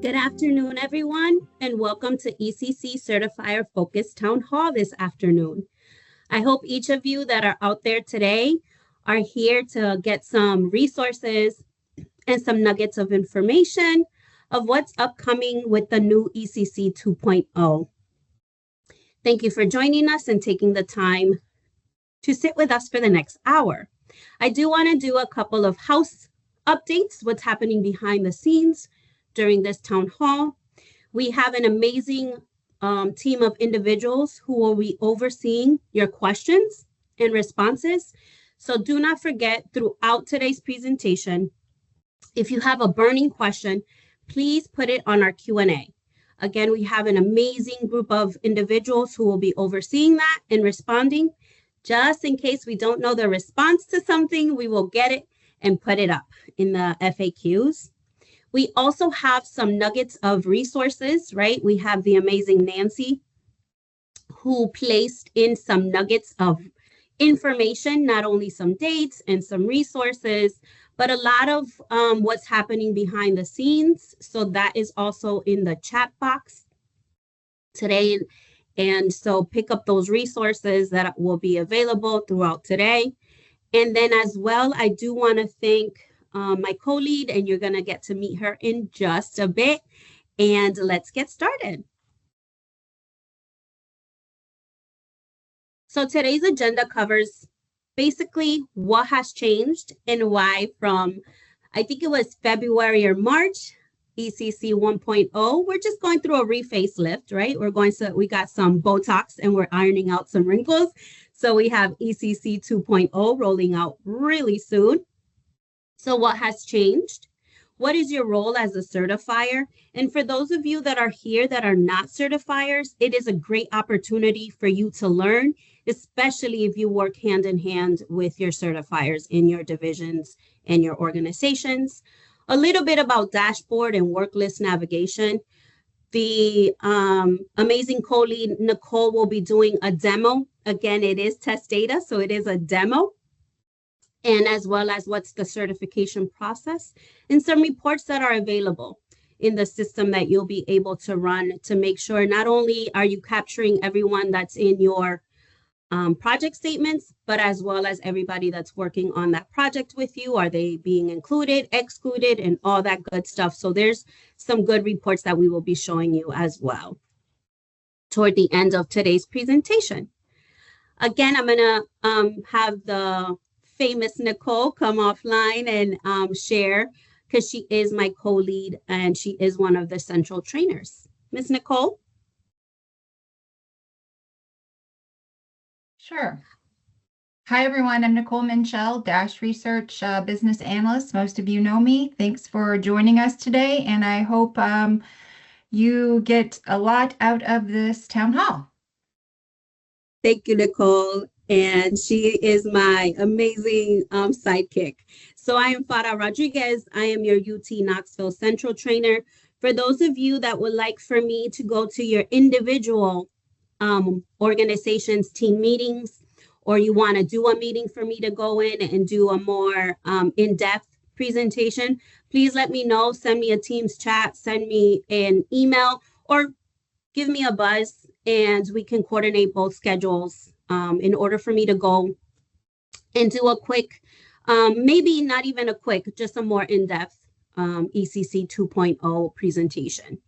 Good afternoon, everyone, and welcome to ECC Certifier Focus Town Hall this afternoon. I hope each of you that are out there today are here to get some resources and some nuggets of information of what's upcoming with the new ECC 2.0. Thank you for joining us and taking the time to sit with us for the next hour. I do want to do a couple of house updates, what's happening behind the scenes during this town hall. We have an amazing team of individuals who will be overseeing your questions and responses. So do not forget throughout today's presentation, if you have a burning question, please put it on our Q&A. Again, we have an amazing group of individuals who will be overseeing that and responding. Just in case we don't know the response to something, we will get it and put it up in the FAQs. We also have some nuggets of resources, right? We have the amazing Nancy who placed in some nuggets of information, not only some dates and some resources, but a lot of what's happening behind the scenes. So that is also in the chat box today. And so pick up those resources that will be available throughout today. And then as well, I do want to thank my co-lead, and you're going to get to meet her in just a bit. And let's get started. So today's agenda covers basically what has changed and why from, I think it was February or March, ECC 1.0. We're just going through a refacelift, right? We got some Botox and we're ironing out some wrinkles. So we have ECC 2.0 rolling out really soon. So what has changed? What is your role as a certifier? And for those of you that are here that are not certifiers, it is a great opportunity for you to learn, especially if you work hand in hand with your certifiers in your divisions and your organizations. A little bit about dashboard and work list navigation. The amazing co-lead, Nicole, will be doing a demo. Again, it is test data, so it is a demo. And as well as what's the certification process and some reports that are available in the system that you'll be able to run to make sure not only are you capturing everyone that's in your project statements, but as well as everybody that's working on that project with you. Are they being included, excluded, and all that good stuff? So there's some good reports that we will be showing you as well toward the end of today's presentation. Again, I'm going to have the famous Nicole come offline and share, because she is my co-lead and she is one of the central trainers. Ms. Nicole? Sure. Hi, everyone. I'm Nicole Minchell, Dash Research Business Analyst. Most of you know me. Thanks for joining us today, and I hope you get a lot out of this town hall. Thank you, Nicole. And she is my amazing sidekick. So I am Farah Rodriguez. I am your UT Knoxville Central Trainer. For those of you that would like for me to go to your individual organizations, team meetings, or you want to do a meeting for me to go in and do a more in-depth presentation, please let me know. Send me a Teams chat, send me an email, or give me a buzz, and we can coordinate both schedules in order for me to go and do a quick, maybe not even a quick, just a more in-depth ECC 2.0 presentation.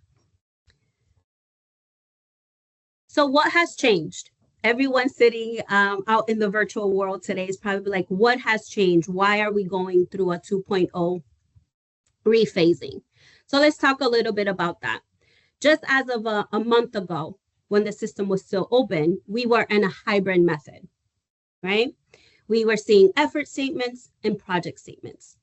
So what has changed? Everyone sitting out in the virtual world today is probably like, what has changed? Why are we going through a 2.0 rephasing? So let's talk a little bit about that. Just as of a month ago, when the system was still open, we were in a hybrid method, right? We were seeing effort statements and project statements.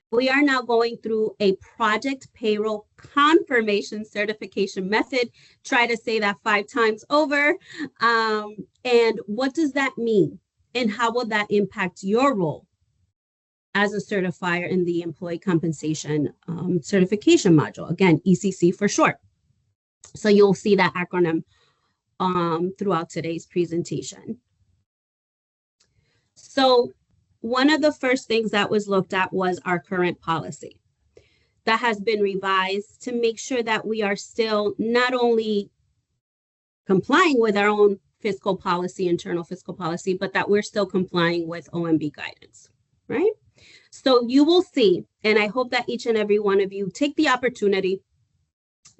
We are now going through a project payroll confirmation certification method. Try to say that 5 times over. And what does that mean? And how will that impact your role as a certifier in the employee compensation certification module? Again, ECC for short. So you'll see that acronym throughout today's presentation. So one of the first things that was looked at was our current policy. that has been revised to make sure that we are still not only complying with our own fiscal policy, internal fiscal policy, but that we're still complying with OMB guidance, right? So you will see, and I hope that each and every one of you take the opportunity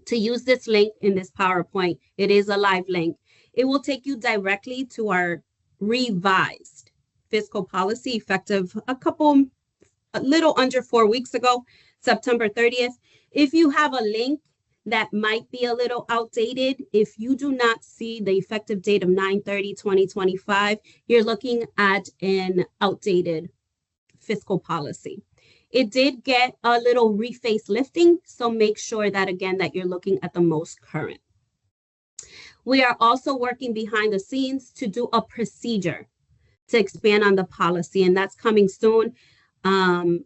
to use this link in this PowerPoint. It is a live link. It will take you directly to our revised fiscal policy effective a little under 4 weeks ago, September 30th. If you have a link that might be a little outdated, if you do not see the effective date of 9/30/2025, you're looking at an outdated fiscal policy. It did get a little reface lifting, so make sure that, again, that you're looking at the most current. We are also working behind the scenes to do a procedure to expand on the policy, and that's coming soon.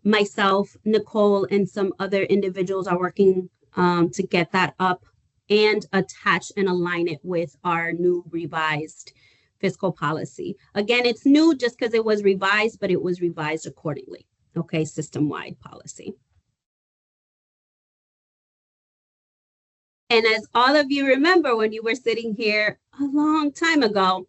Myself, Nicole, and some other individuals are working to get that up and attach and align it with our new revised fiscal policy. Again, it's new just because it was revised, but it was revised accordingly. Okay, system-wide policy. And as all of you remember, when you were sitting here a long time ago,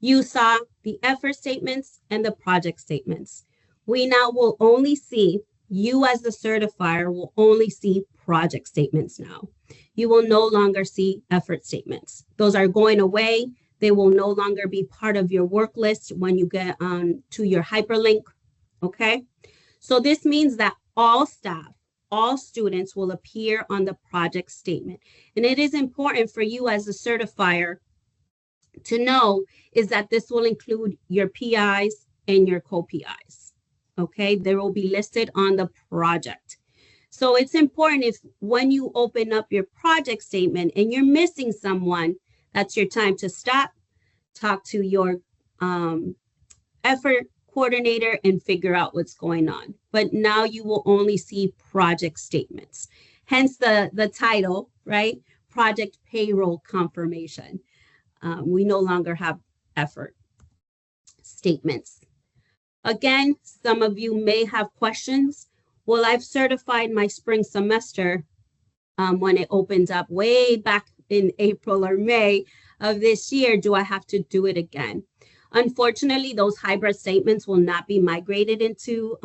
you saw the effort statements and the project statements. We now will only see, you as the certifier will only see project statements now. You will no longer see effort statements. Those are going away. They will no longer be part of your work list when you get on to your hyperlink, okay? So this means that all staff, all students will appear on the project statement. And it is important for you as a certifier to know is that this will include your PIs and your co-PIs, okay? They will be listed on the project. So it's important if when you open up your project statement and you're missing someone, that's your time to stop, talk to your effort coordinator and figure out what's going on. But now you will only see project statements. Hence the title, right? Project payroll confirmation. We no longer have effort statements. Again, some of you may have questions. Well, I've certified my spring semester when it opens up way back in April or May of this year. Do I have to do it again? Unfortunately, those hybrid statements will not be migrated into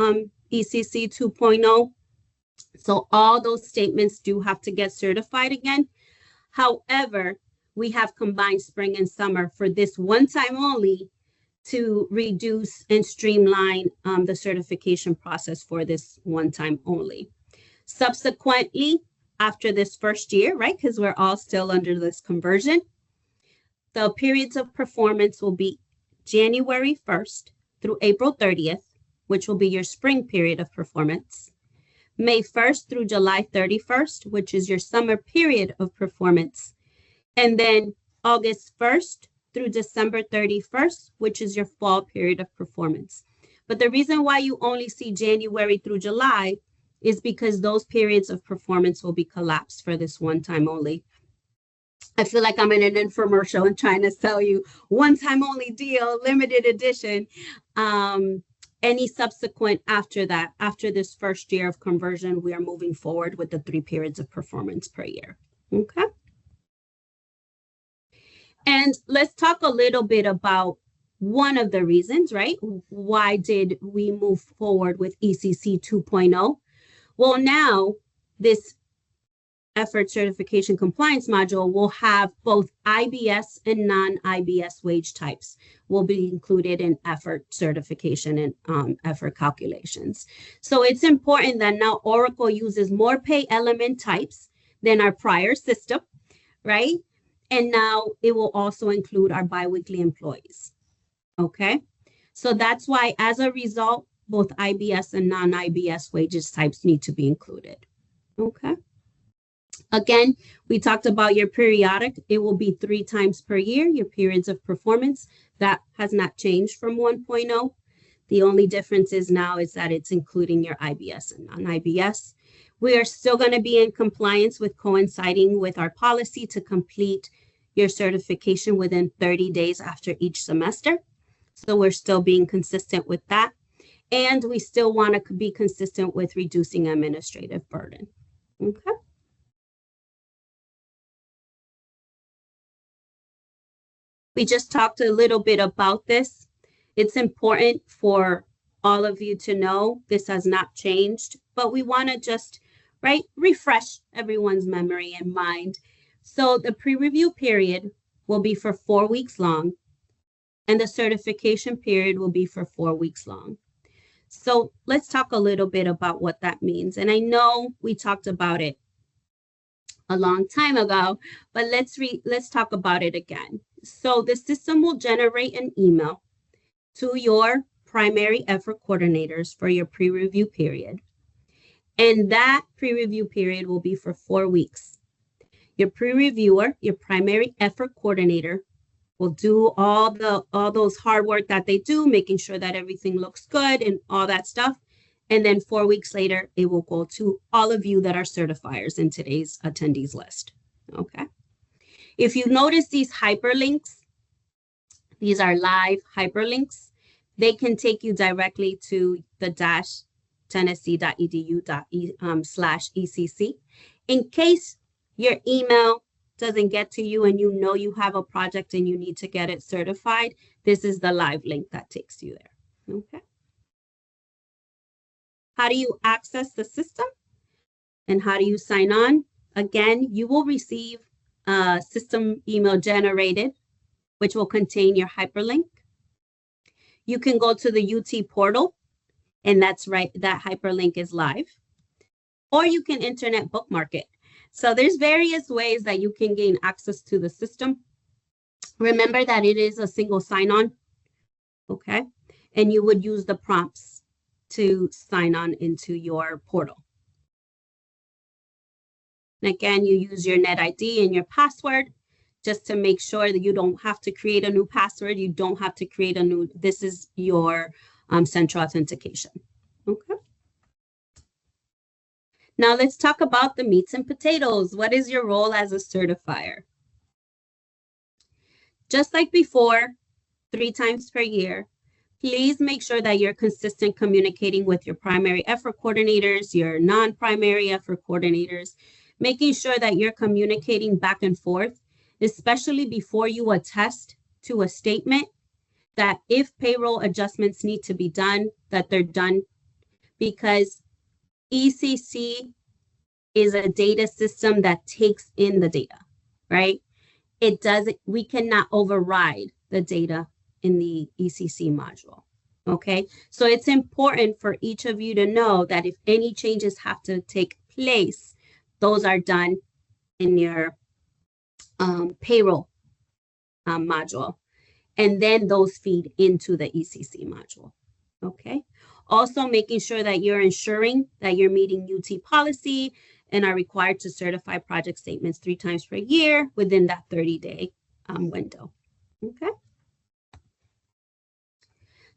ECC 2.0. So all those statements do have to get certified again. However, we have combined spring and summer for this one time only to reduce and streamline the certification process for this one time only. Subsequently, after this first year, right, because we're all still under this conversion, the periods of performance will be January 1st through April 30th, which will be your spring period of performance. May 1st through July 31st, which is your summer period of performance. And then August 1st through December 31st, which is your fall period of performance. But the reason why you only see January through July is because those periods of performance will be collapsed for this one time only. I feel like I'm in an infomercial and trying to sell you one time only deal, limited edition. Any subsequent after that, after this first year of conversion, we are moving forward with the 3 periods of performance per year. Okay. And let's talk a little bit about one of the reasons, right? Why did we move forward with ECC 2.0? Well, now this effort certification compliance module will have both IBS and non-IBS wage types will be included in effort certification and effort calculations. So it's important that now Oracle uses more pay element types than our prior system, right? And now it will also include our biweekly employees, okay? So that's why, as a result, both IBS and non-IBS wages types need to be included, okay? Again, we talked about your periodic. It will be 3 times per year, your periods of performance. That has not changed from 1.0. The only difference is now is that it's including your IBS and non-IBS. We are still going to be in compliance with coinciding with our policy to complete your certification within 30 days after each semester. So we're still being consistent with that. And we still want to be consistent with reducing administrative burden. Okay. We just talked a little bit about this. It's important for all of you to know this has not changed, but we want to just, right, refresh everyone's memory and mind. So the pre-review period will be for 4 weeks long, and the certification period will be for 4 weeks long. So let's talk a little bit about what that means. And I know we talked about it a long time ago, but let's talk about it again. So the system will generate an email to your primary effort coordinators for your pre-review period. And that pre-review period will be for 4 weeks. Your pre-reviewer, your primary effort coordinator, will do all those hard work that they do, making sure that everything looks good and all that stuff. And then 4 weeks later, it will go to all of you that are certifiers in today's attendees list. Okay. If you notice these hyperlinks, these are live hyperlinks. They can take you directly to the tennessee.edu/ECC. In case your email doesn't get to you and you know you have a project and you need to get it certified, this is the live link that takes you there. Okay. How do you access the system and how do you sign on? Again, you will receive a system email generated, which will contain your hyperlink. You can go to the UT portal, and that's right, that hyperlink is live. Or you can internet bookmark it. So there's various ways that you can gain access to the system. Remember that it is a single sign-on, okay? And you would use the prompts to sign on into your portal. And again, you use your net ID and your password just to make sure that you don't have to create a new password. You don't have to create a new, this is your central authentication, okay? Now let's talk about the meats and potatoes. What is your role as a certifier? Just like before, 3 times per year, please make sure that you're consistent communicating with your primary effort coordinators, your non-primary effort coordinators, making sure that you're communicating back and forth, especially before you attest to a statement that if payroll adjustments need to be done, that they're done, because ECC is a data system that takes in the data, right? It doesn't, we cannot override the data in the ECC module, okay? So it's important for each of you to know that if any changes have to take place, those are done in your payroll module, and then those feed into the ECC module, okay? Also making sure that you're ensuring that you're meeting UT policy and are required to certify project statements 3 times per year within that 30-day window, okay?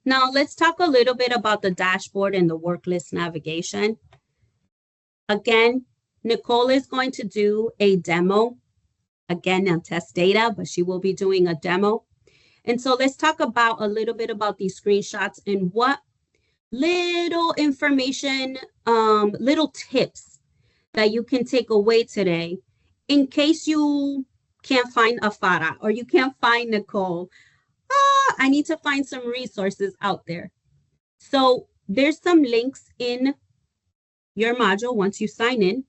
Now let's talk a little bit about the dashboard and the work list navigation. Again, Nicole is going to do a demo, again on test data, but she will be doing a demo. And so let's talk about a little bit about these screenshots and what little information, little tips that you can take away today in case you can't find Afara or you can't find Nicole. I need to find some resources out there. So there's some links in your module once you sign in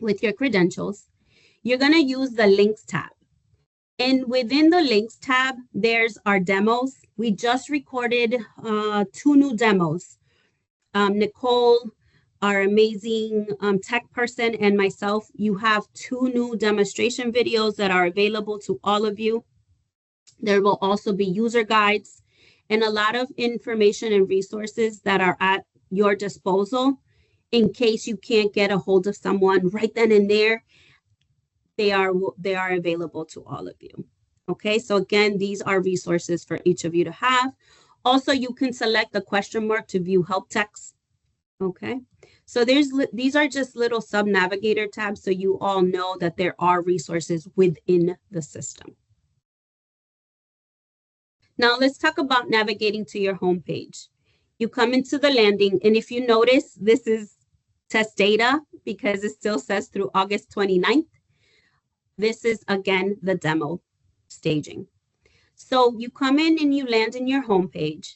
with your credentials. You're going to use the links tab. And within the links tab, there's our demos. We just recorded 2 new demos. Nicole, our amazing tech person, and myself, you have 2 new demonstration videos that are available to all of you. There will also be user guides and a lot of information and resources that are at your disposal in case you can't get a hold of someone right then and there. They are available to all of you. Okay, so again, these are resources for each of you to have. Also, you can select the question mark to view help text. Okay, so these are just little sub-navigator tabs so you all know that there are resources within the system. Now let's talk about navigating to your homepage. You come into the landing, and if you notice, this is test data because it still says through August 29th. This is, again, the demo staging. So you come in and you land in your homepage,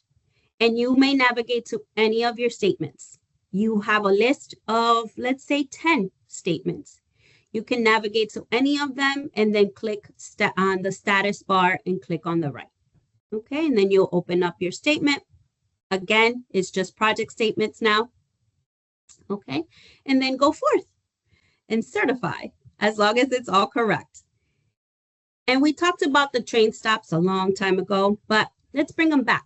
and you may navigate to any of your statements. You have a list of, let's say, 10 statements. You can navigate to any of them and then click on the status bar and click on the right. Okay, and then you'll open up your statement. Again, it's just project statements now. Okay, and then go forth and certify as long as it's all correct. And we talked about the train stops a long time ago, but let's bring them back.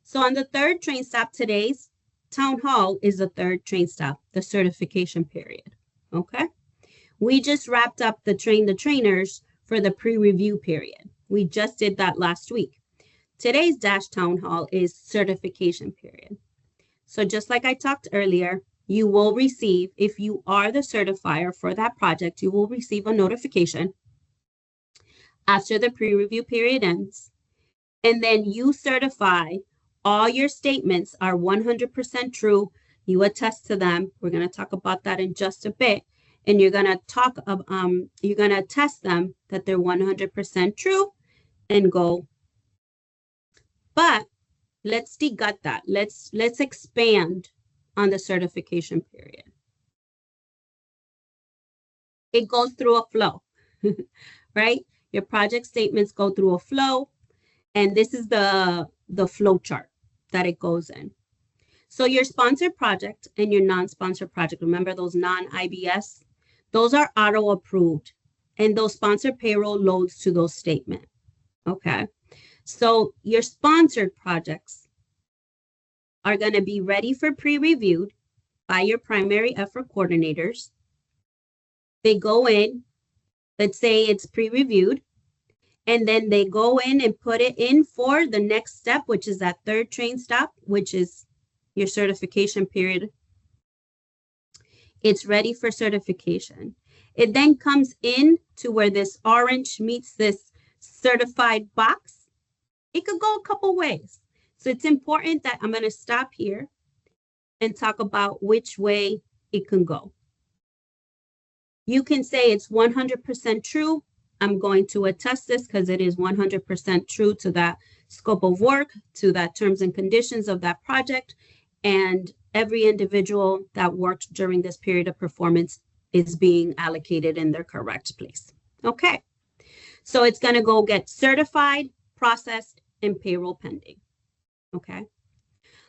So on the third train stop, today's town hall is the third train stop, the certification period. Okay, we just wrapped up the train the trainers for the pre-review period. We just did that last week. Today's Dash Town Hall is certification period. So just like I talked earlier, you will receive, if you are the certifier for that project, you will receive a notification after the pre-review period ends. And then you certify all your statements are 100% true. You attest to them. We're going to talk about that in just a bit. And you're going to attest them that they're 100% true and go. But let's degut that. Let's expand on the certification period. It goes through a flow, right? Your project statements go through a flow, and this is the flow chart that it goes in. So your sponsored project and your non-sponsored project, remember those non-IBS, those are auto-approved, and those sponsored payroll loads to those statements, okay? So your sponsored projects are going to be ready for pre-reviewed by your primary effort coordinators. They go in, let's say it's pre-reviewed, and then they go in and put it in for the next step, which is that third train stop, which is your certification period. It's ready for certification. It then comes in to where this orange meets this certified box. It could go a couple ways. So it's important that I'm going to stop here and talk about which way it can go. You can say it's 100% true. I'm going to attest this because it is 100% true to that scope of work, to that terms and conditions of that project. And every individual that worked during this period of performance is being allocated in their correct place. Okay. So it's going to go get certified, processed, and payroll pending. Okay.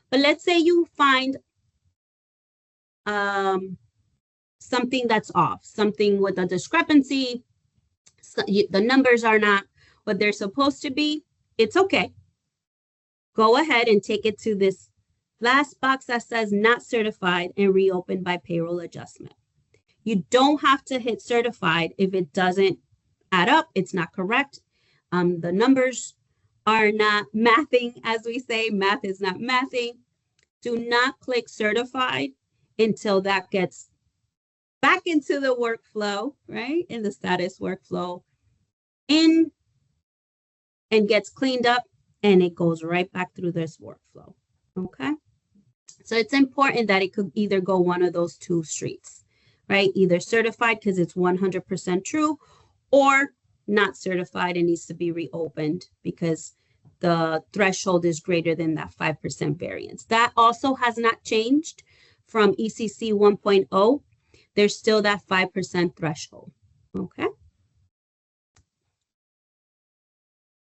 But let's say you find something that's off, something with a discrepancy, so the numbers are not what they're supposed to be. It's okay. Go ahead and take it to this last box that says not certified and reopen by payroll adjustment. You don't have to hit certified if it doesn't add up, it's not correct. The numbers are not mathing, as we say. Math is not mathing. Do not click certified until that gets back into the workflow, right? In the status workflow, and gets cleaned up, and it goes right back through this workflow, okay? So it's important that it could either go one of those two streets, right? Either certified because it's 100% true, or not certified and needs to be reopened because the threshold is greater than that 5% variance. That also has not changed from ECC 1.0. There's still that 5% threshold, okay?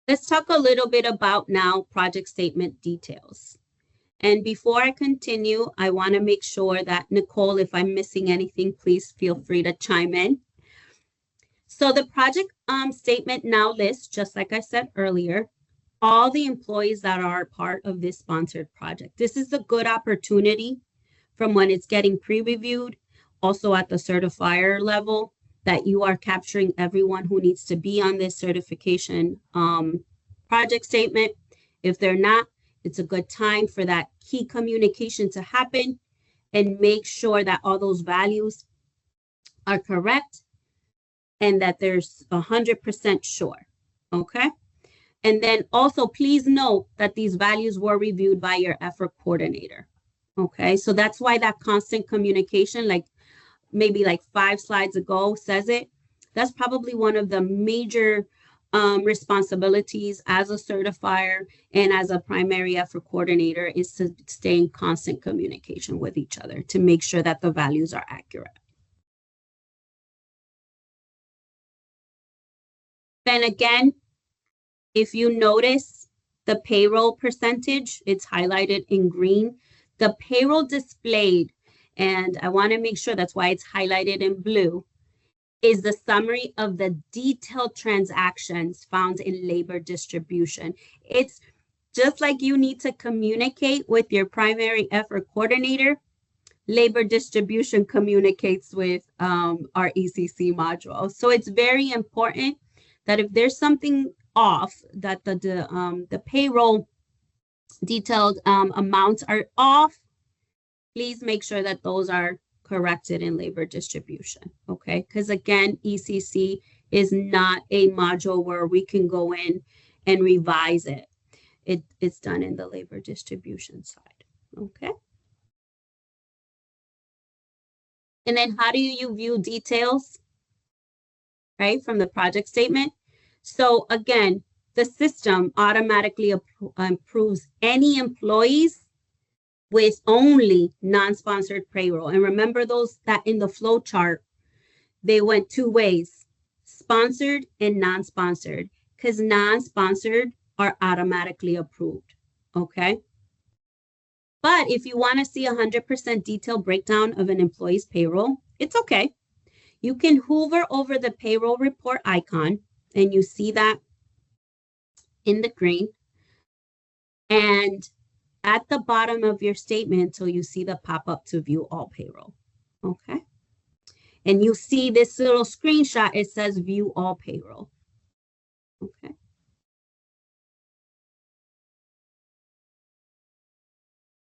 Let's talk a little bit about now project statement details. And before I continue, I want to make sure that, Nicole, if I'm missing anything, please feel free to chime in. So the project statement now lists, just like I said earlier, all the employees that are part of this sponsored project. This is a good opportunity from when it's getting pre-reviewed, also at the certifier level, that you are capturing everyone who needs to be on this certification project statement. If they're not, it's a good time for that key communication to happen and make sure that all those values are correct and that there's 100% sure, okay? And then also please note that these values were reviewed by your effort coordinator, Okay, so that's why that constant communication, like maybe like 5 slides ago says it. That's probably one of the major responsibilities as a certifier and as a primary effort coordinator is to stay in constant communication with each other to make sure that the values are accurate. Then again, if you notice the payroll percentage, it's highlighted in green. The payroll displayed, and I want to make sure that's why it's highlighted in blue, is the summary of the detailed transactions found in labor distribution. It's just like you need to communicate with your primary effort coordinator, labor distribution communicates with our ECC module. So it's very important that if there's something off, that the payroll detailed amounts are off, please make sure that those are corrected in labor distribution, okay? Because again, ECC is not a module where we can go in and revise it. It's done in the labor distribution side, okay? And then how do you view details, right, from the project statement? So again, the system automatically approves any employees with only non-sponsored payroll. And remember those that in the flow chart, they went 2 ways, sponsored and non-sponsored, because non-sponsored are automatically approved, okay? But if you want to see 100% detailed breakdown of an employee's payroll, it's okay. You can hover over the payroll report icon, and you see that in the green. And at the bottom of your statement until you see the pop-up to view all payroll, okay? And you see this little screenshot, it says view all payroll, okay?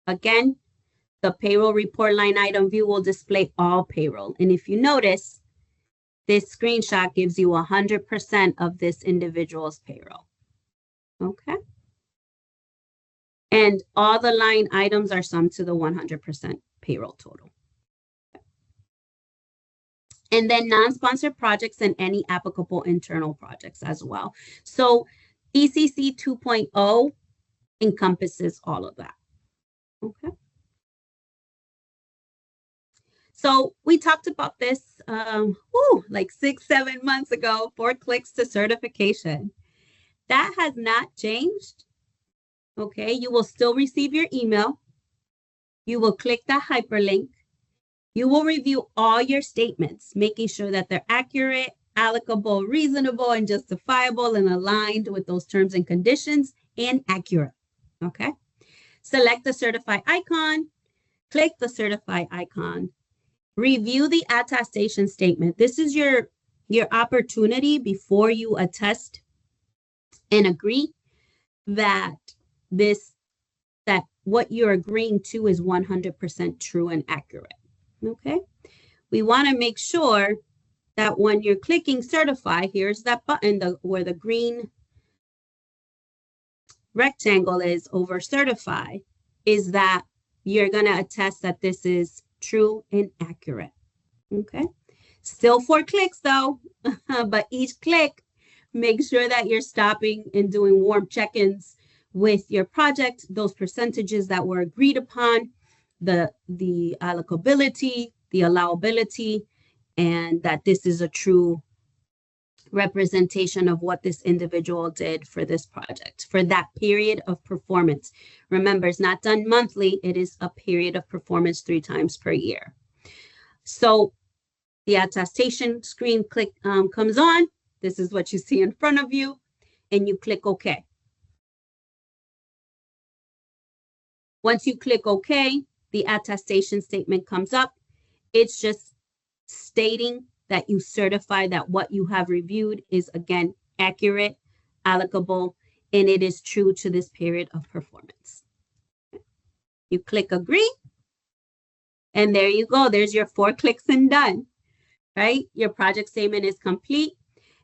Again, the payroll report line item view will display all payroll. And if you notice, this screenshot gives you 100% of this individual's payroll, okay? And all the line items are summed to the 100% payroll total. And then non-sponsored projects and any applicable internal projects as well. So ECC 2.0 encompasses all of that, okay? So we talked about this like 6-7 months ago, 4 clicks to certification. That has not changed, okay? You will still receive your email. You will click the hyperlink. You will review all your statements, making sure that they're accurate, applicable, reasonable, and justifiable, and aligned with those terms and conditions, and accurate, okay? Select the certify icon, click the certify icon, review the attestation statement. This is your opportunity before you attest and agree that what you're agreeing to is 100% true and accurate, okay? We want to make sure that when you're clicking certify, here's that button where the green rectangle is over certify, is that you're going to attest that this is true and accurate, okay? Still 4 clicks though, but each click, make sure that you're stopping and doing warm check-ins with your project, those percentages that were agreed upon, the allocability, the allowability, and that this is a true representation of what this individual did for this project, for that period of performance. Remember, it's not done monthly, it is a period of performance 3 times per year. So the attestation screen comes on. This is what you see in front of you, and you click OK. Once you click OK, the attestation statement comes up. It's just stating that you certify that what you have reviewed is, again, accurate, applicable, and it is true to this period of performance. You click agree, and there you go. There's your 4 clicks and done, right? Your project statement is complete,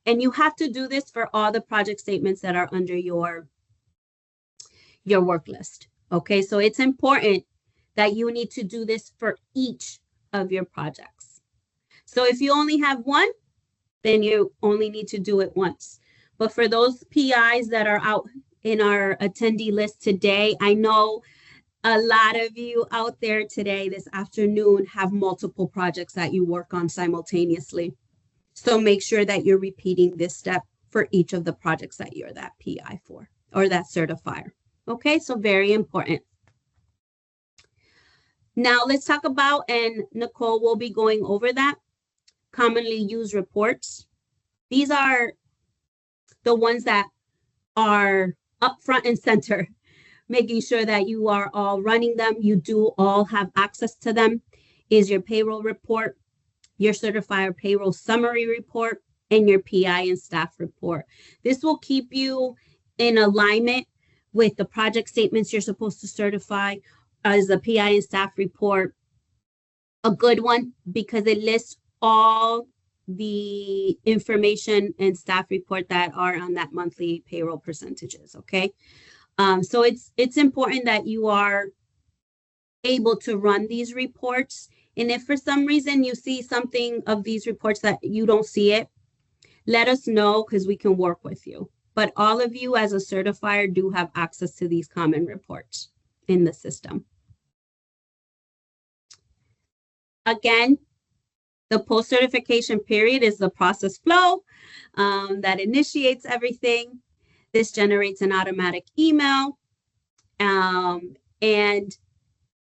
and you have to do this for all the project statements that are under your work list, okay? So it's important that you need to do this for each of your projects. So if you only have one, then you only need to do it once. But for those PIs that are out in our attendee list today, I know a lot of you out there today, this afternoon, have multiple projects that you work on simultaneously. So make sure that you're repeating this step for each of the projects that you're that PI for or that certifier. Okay, so very important. Now let's talk about, and Nicole will be going over that, commonly used reports. These are the ones that are up front and center, making sure that you are all running them. You do all have access to them. Is your payroll report, your certifier payroll summary report, and your PI and staff report. This will keep you in alignment with the project statements you're supposed to certify as a PI and staff report. A good one because it lists all the information and staff report that are on that monthly payroll percentages. Okay. So it's important that you are able to run these reports. And if for some reason you see something of these reports that you don't see it, let us know because we can work with you. But all of you as a certifier do have access to these common reports in the system. Again, the post-certification period is the process flow that initiates everything. This generates an automatic email. And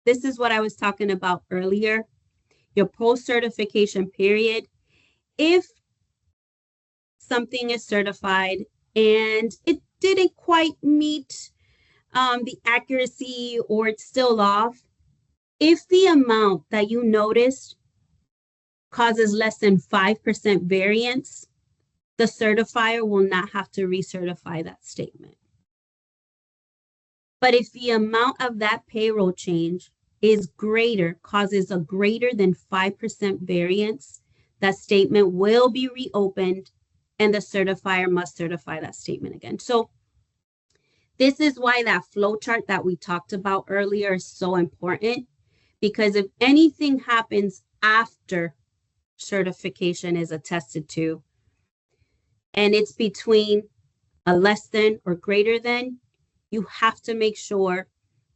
this is what I was talking about earlier. Your post-certification period. If something is certified and it didn't quite meet the accuracy or it's still off, if the amount that you noticed causes less than 5% variance, the certifier will not have to recertify that statement. But if the amount of that payroll change is greater, causes a greater than 5% variance, that statement will be reopened and the certifier must certify that statement again. So this is why that flow chart that we talked about earlier is so important, because if anything happens after certification is attested to, and it's between a less than or greater than, you have to make sure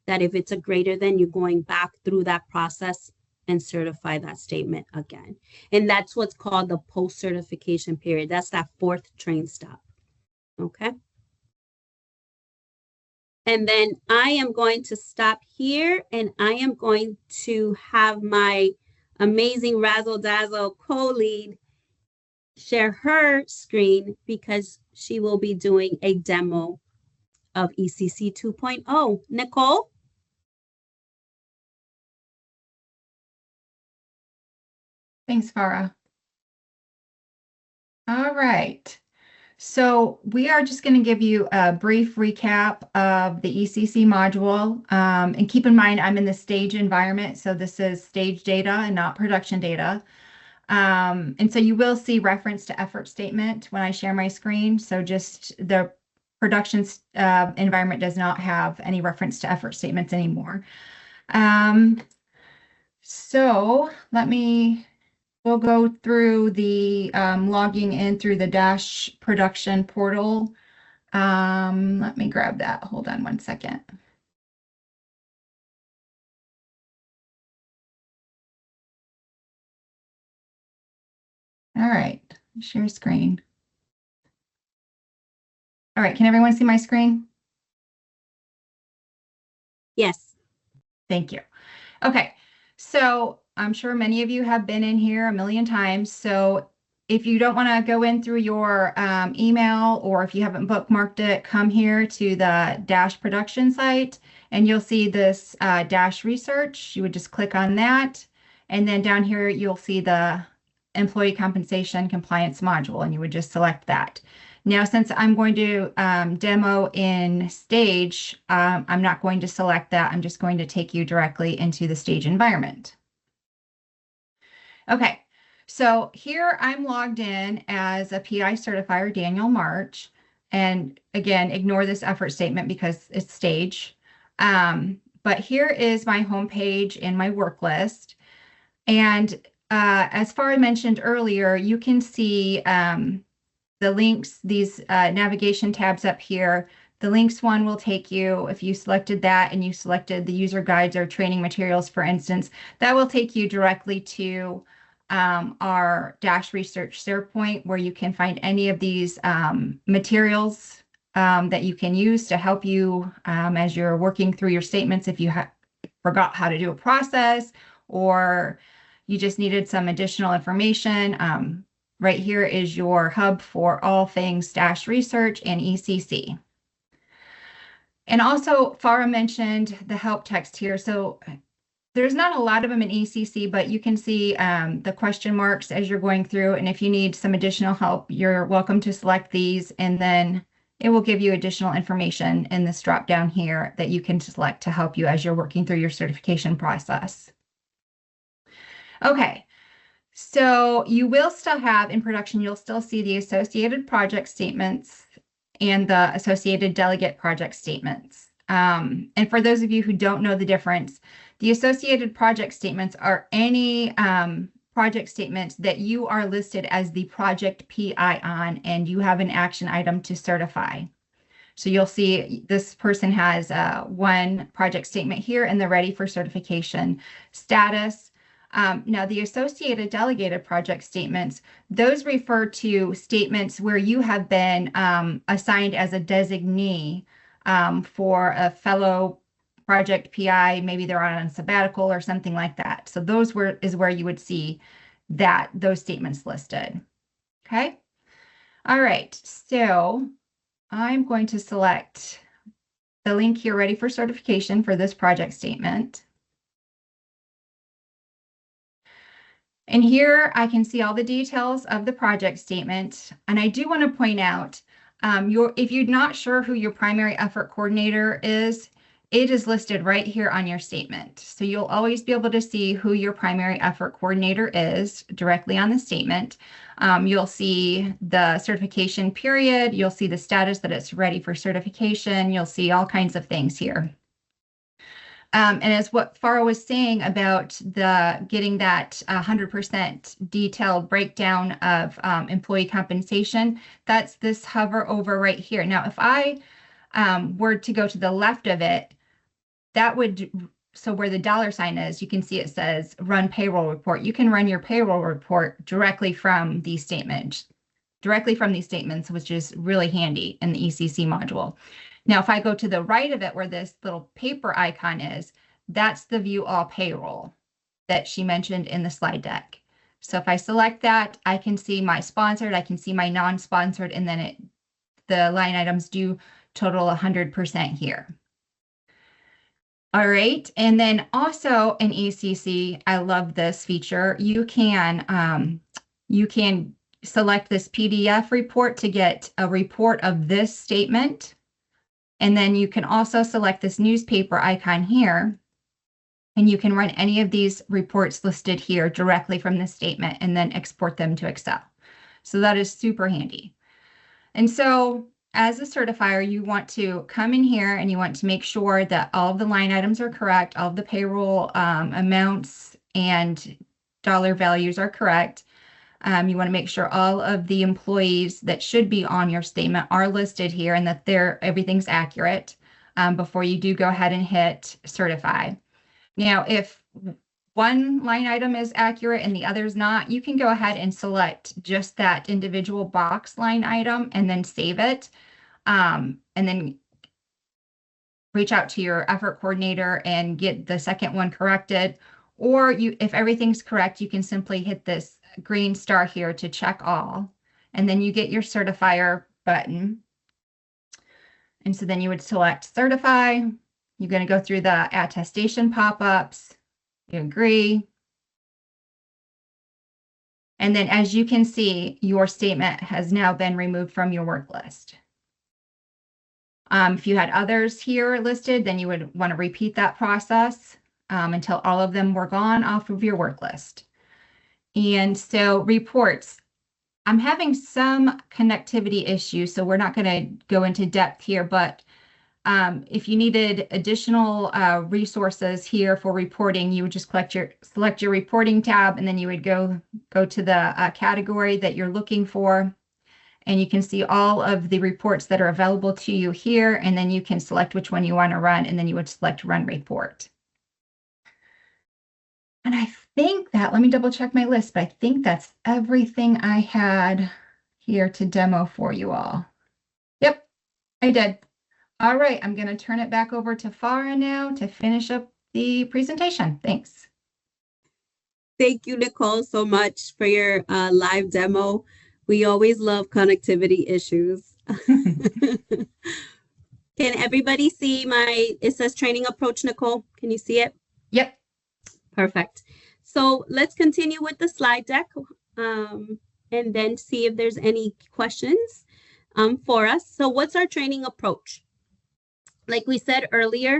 that if it's a greater than, you're going back through that process and certify that statement again. And that's what's called the post-certification period. That's that fourth train stop. Okay. And then I am going to stop here and I am going to have my amazing razzle dazzle co-lead share her screen because she will be doing a demo of ECC 2.0. Nicole? Thanks, Farah. All right. So we are just going to give you a brief recap of the ECC module. And keep in mind, I'm in the stage environment. So this is stage data and not production data. And so you will see reference to effort statement when I share my screen. So just the production environment does not have any reference to effort statements anymore. So we'll go through the logging in through the Dash production portal. Let me grab that. Hold on one second. All right, share screen. All right, can everyone see my screen? Yes. Thank you. Okay, so I'm sure many of you have been in here a million times. So if you don't want to go in through your email, or if you haven't bookmarked it, come here to the Dash production site and you'll see this Dash research. You would just click on that. And then down here, you'll see the employee compensation compliance module, and you would just select that. Now, since I'm going to demo in Stage, I'm not going to select that. I'm just going to take you directly into the Stage environment. Okay, so here I'm logged in as a PI certifier, Daniel March. And again, ignore this effort statement because it's Stage. But but here is my homepage and my work list. And as Farah mentioned earlier, you can see the links, these navigation tabs up here. The links one will take you, if you selected that and you selected the user guides or training materials, for instance, that will take you directly to our Dash Research SharePoint, where you can find any of these materials that you can use to help you as you're working through your statements. If you forgot how to do a process, or you just needed some additional information, right here is your hub for all things Dash Research and ECC. And also, Farah mentioned the help text here. So there's not a lot of them in ECC, but you can see the question marks as you're going through. And if you need some additional help, you're welcome to select these, and then it will give you additional information in this drop down here that you can select to help you as you're working through your certification process. Okay, so you will still have in production, you'll still see the associated project statements and the associated delegate project statements. And for those of you who don't know the difference, the associated project statements are any project statements that you are listed as the project PI on, and you have an action item to certify. So you'll see this person has one project statement here and they're ready for certification status. Now, the associated delegated project statements, those refer to statements where you have been assigned as a designee for a fellow project PI. Maybe they're on a sabbatical or something like that. So those is where you would see those statements listed. Okay. All right. So I'm going to select the link here, ready for certification, for this project statement. And here I can see all the details of the project statement. And I do want to point out, if you're not sure who your primary effort coordinator is, it is listed right here on your statement. So you'll always be able to see who your primary effort coordinator is directly on the statement. You'll see the certification period. You'll see the status that it's ready for certification. You'll see all kinds of things here. And as what Farah was saying about getting that 100% detailed breakdown of employee compensation, that's this hover over right here. Now, if I were to go to the left of it, that would, so where the dollar sign is, you can see it says run payroll report. You can run your payroll report directly from these statements, which is really handy in the ECC module. Now, if I go to the right of it where this little paper icon is, that's the view all payroll that she mentioned in the slide deck. So if I select that, I can see my sponsored, I can see my non-sponsored, and then the line items do total 100% here. All right, and then also in ECC, I love this feature. You can select this PDF report to get a report of this statement. And then you can also select this newspaper icon here, and you can run any of these reports listed here directly from the statement and then export them to Excel. So that is super handy. And so as a certifier, you want to come in here and you want to make sure that all of the line items are correct, all of the payroll amounts and dollar values are correct. You want to make sure all of the employees that should be on your statement are listed here and that everything's accurate before you do go ahead and hit certify. Now, if one line item is accurate and the other's not, you can go ahead and select just that individual box line item and then save it. And then reach out to your effort coordinator and get the second one corrected. Or if everything's correct, you can simply hit this green star here to check all, and then you get your certifier button. And so then you would select certify. You're going to go through the attestation pop-ups. You agree. And then as you can see, your statement has now been removed from your work list. If you had others here listed, then you would want to repeat that process until all of them were gone off of your work list. And so reports, I'm having some connectivity issues, so we're not going to go into depth here, but If you needed additional resources here for reporting, you would just select your reporting tab, and then you would go to the category that you're looking for. And you can see all of the reports that are available to you here, and then you can select which one you want to run, and then you would select Run Report. And I think that, let me double check my list, but I think that's everything I had here to demo for you all. Yep, I did. All right, I'm going to turn it back over to Farah now to finish up the presentation. Thanks. Thank you, Nicole, so much for your live demo. We always love connectivity issues. Can everybody see it says training approach, Nicole? Can you see it? Yep. Perfect. So let's continue with the slide deck and then see if there's any questions for us. So what's our training approach? Like we said earlier,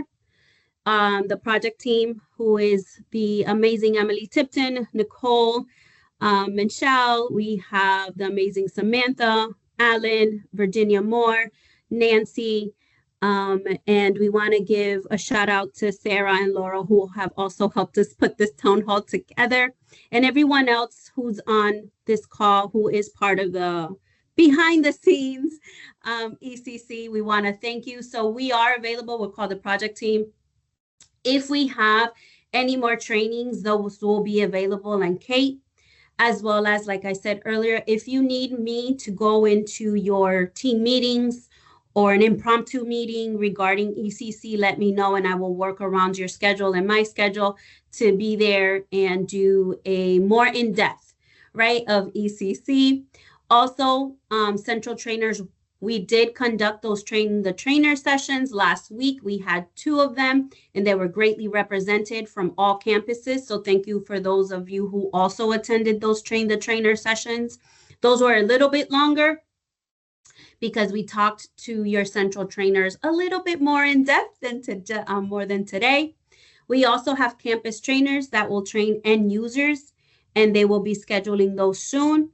the project team, who is the amazing Emily Tipton, Nicole, Michelle, we have the amazing Samantha, Alan, Virginia Moore, Nancy, and we want to give a shout out to Sarah and Laura, who have also helped us put this town hall together, and everyone else who's on this call who is part of the behind the scenes ECC. We want to thank you. So we are available. We're called the project team. If we have any more trainings, those will be available. And Kate, as well as, like I said earlier, if you need me to go into your team meetings or an impromptu meeting regarding ECC, let me know and I will work around your schedule and my schedule to be there and do a more in-depth, right, of ECC. Also, central trainers, we did conduct those the trainer sessions last week. We had 2 of them and they were greatly represented from all campuses. So thank you for those of you who also attended those the trainer sessions. Those were a little bit longer because we talked to your central trainers a little bit more in depth than more than today. We also have campus trainers that will train end users, and they will be scheduling those soon.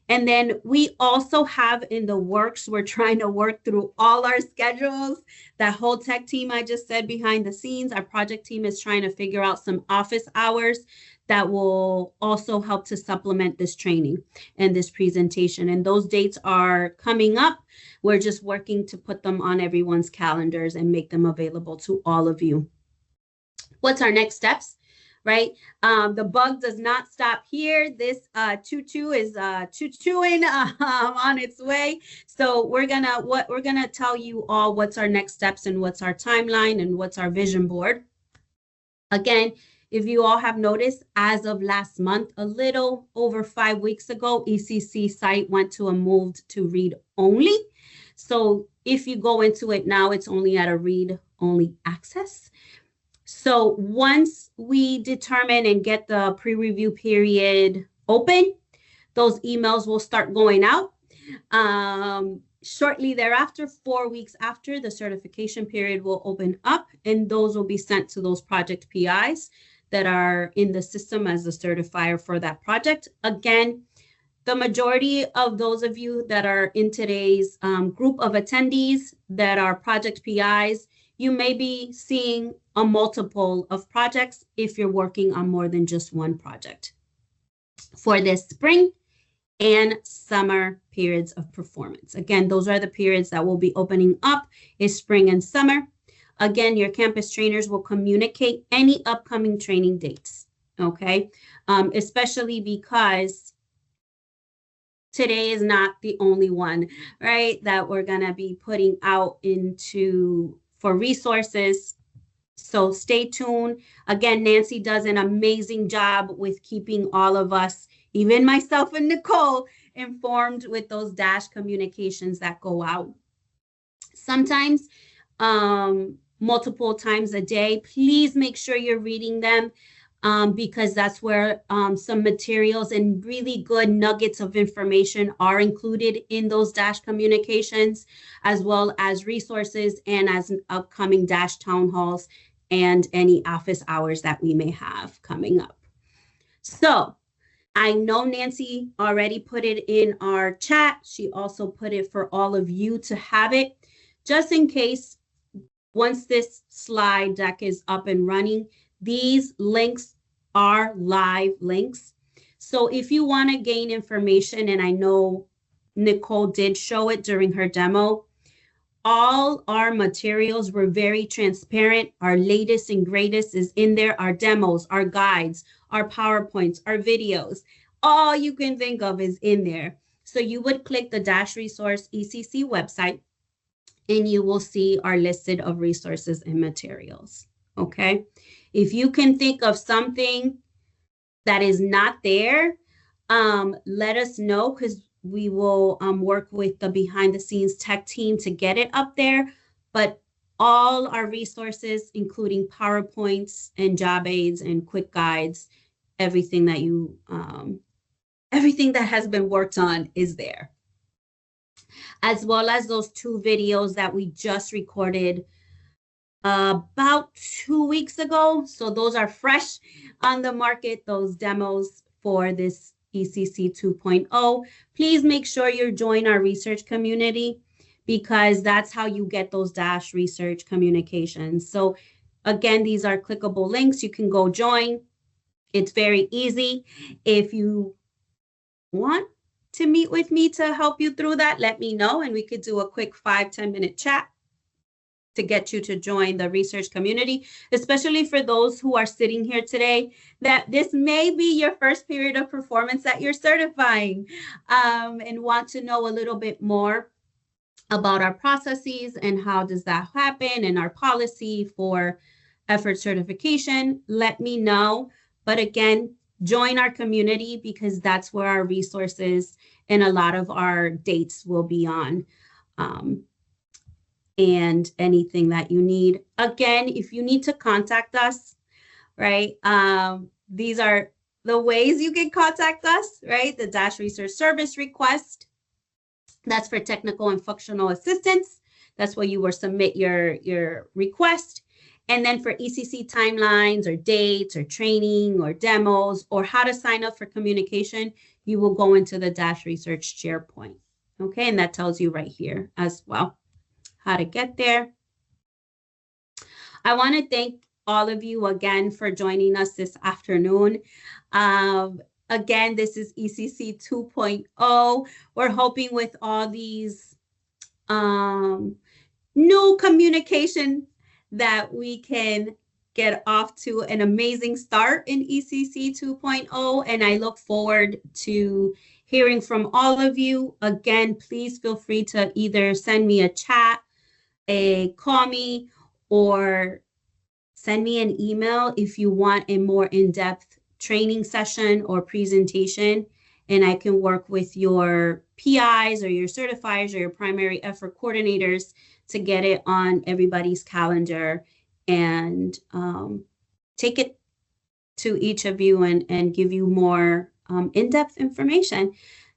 And then we also have in the works, we're trying to work through all our schedules. That whole tech team I just said behind the scenes, our project team is trying to figure out some office hours that will also help to supplement this training and this presentation. And those dates are coming up. We're just working to put them on everyone's calendars and make them available to all of you. What's our next steps? Right? The bug does not stop here. This choo-choo is choo-chooing on its way. So we're gonna tell you all what's our next steps and what's our timeline and what's our vision board. Again, if you all have noticed, as of last month, a little over 5 weeks ago, ECC site went to a moved to read only. So if you go into it now, it's only at a read only access. So once we determine and get the pre-review period open, those emails will start going out. Shortly thereafter, 4 weeks after, the certification period will open up, and those will be sent to those project PIs that are in the system as the certifier for that project. Again, the majority of those of you that are in today's group of attendees that are project PIs, you may be seeing a multiple of projects if you're working on more than just one project. For this spring and summer periods of performance. Again, those are the periods that will be opening up, is spring and summer. Again, your campus trainers will communicate any upcoming training dates, okay? Especially because today is not the only one, right, that we're gonna be putting out for resources. So stay tuned. Again, Nancy does an amazing job with keeping all of us, even myself and Nicole, informed with those dash communications that go out. Sometimes multiple times a day. Please make sure you're reading them because that's where some materials and really good nuggets of information are included in those dash communications, as well as resources and as upcoming dash town halls and any office hours that we may have coming up. So I know Nancy already put it in our chat. She also put it for all of you to have it, just in case once this slide deck is up and running, these links are live links. So if you want to gain information, and I know Nicole did show it during her demo, all our materials were very transparent. Our latest and greatest is in there. Our demos, our guides, our PowerPoints, our videos, all you can think of is in there. So you would click the Dash Resource ECC website and you will see our listed of resources and materials. Okay. If you can think of something that is not there, let us know, because we will work with the behind the scenes tech team to get it up there. But all our resources, including PowerPoints and job aids and quick guides, everything that everything that has been worked on is there, as well as those 2 videos that we just recorded about 2 weeks ago. So those are fresh on the market, those demos for this ECC 2.0. Please make sure you join our research community, because that's how you get those Dash research communications. So again, these are clickable links. You can go join. It's very easy. If you want to meet with me to help you through that, let me know, and we could do a quick 5-10 minute chat to get you to join the research community, especially for those who are sitting here today, that this may be your first period of performance that you're certifying, and want to know a little bit more about our processes and how does that happen and our policy for effort certification. Let me know. But again, join our community, because that's where our resources and a lot of our dates will be on. And anything that you need. Again, if you need to contact us, right? These are the ways you can contact us, right? The Dash Research Service request. That's for technical and functional assistance. That's where you will submit your request. And then for ECC timelines or dates or training or demos or how to sign up for communication, you will go into the Dash Research SharePoint. Okay, and that tells you right here as well how to get there. I want to thank all of you again for joining us this afternoon. Again, this is ECC 2.0. We're hoping with all these new communication that we can get off to an amazing start in ECC 2.0. And I look forward to hearing from all of you. Again, please feel free to either send me a chat, call me, or send me an email if you want a more in-depth training session or presentation, and I can work with your PIs or your certifiers or your primary effort coordinators to get it on everybody's calendar and take it to each of you and give you more in-depth information.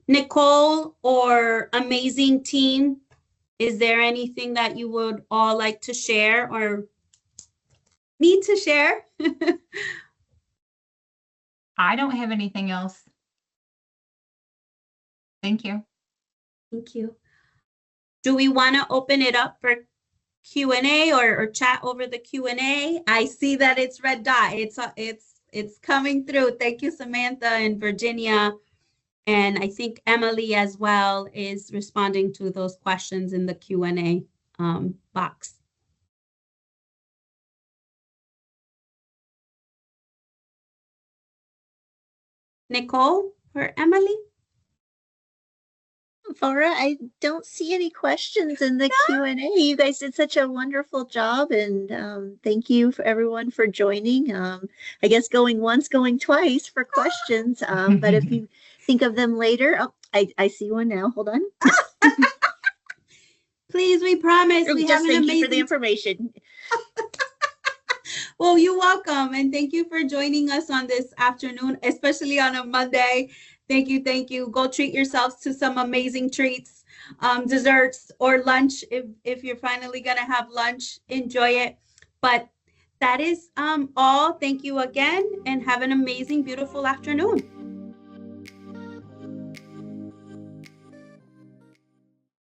Nicole or amazing team, is there anything that you would all like to share or need to share? I don't have anything else. Thank you. Thank you. Do we want to open it up for Q&A or chat over the Q&A? I see that it's red dot. It's coming through. Thank you, Samantha and Virginia. And I think Emily as well is responding to those questions in the Q&A box. Nicole or Emily? Laura, I don't see any questions in the Q&A. You guys did such a wonderful job, and thank you for everyone for joining. I guess going once, going twice for questions, but if you think of them later, oh, I see one now. Hold on. Please, we promise. We have an thank amazing... you for the information. Well, you're welcome, and thank you for joining us on this afternoon, especially on a Monday. Thank you, thank you. Go treat yourselves to some amazing treats, desserts or lunch. If you're finally gonna have lunch, enjoy it. But that is all. Thank you again, and have an amazing, beautiful afternoon.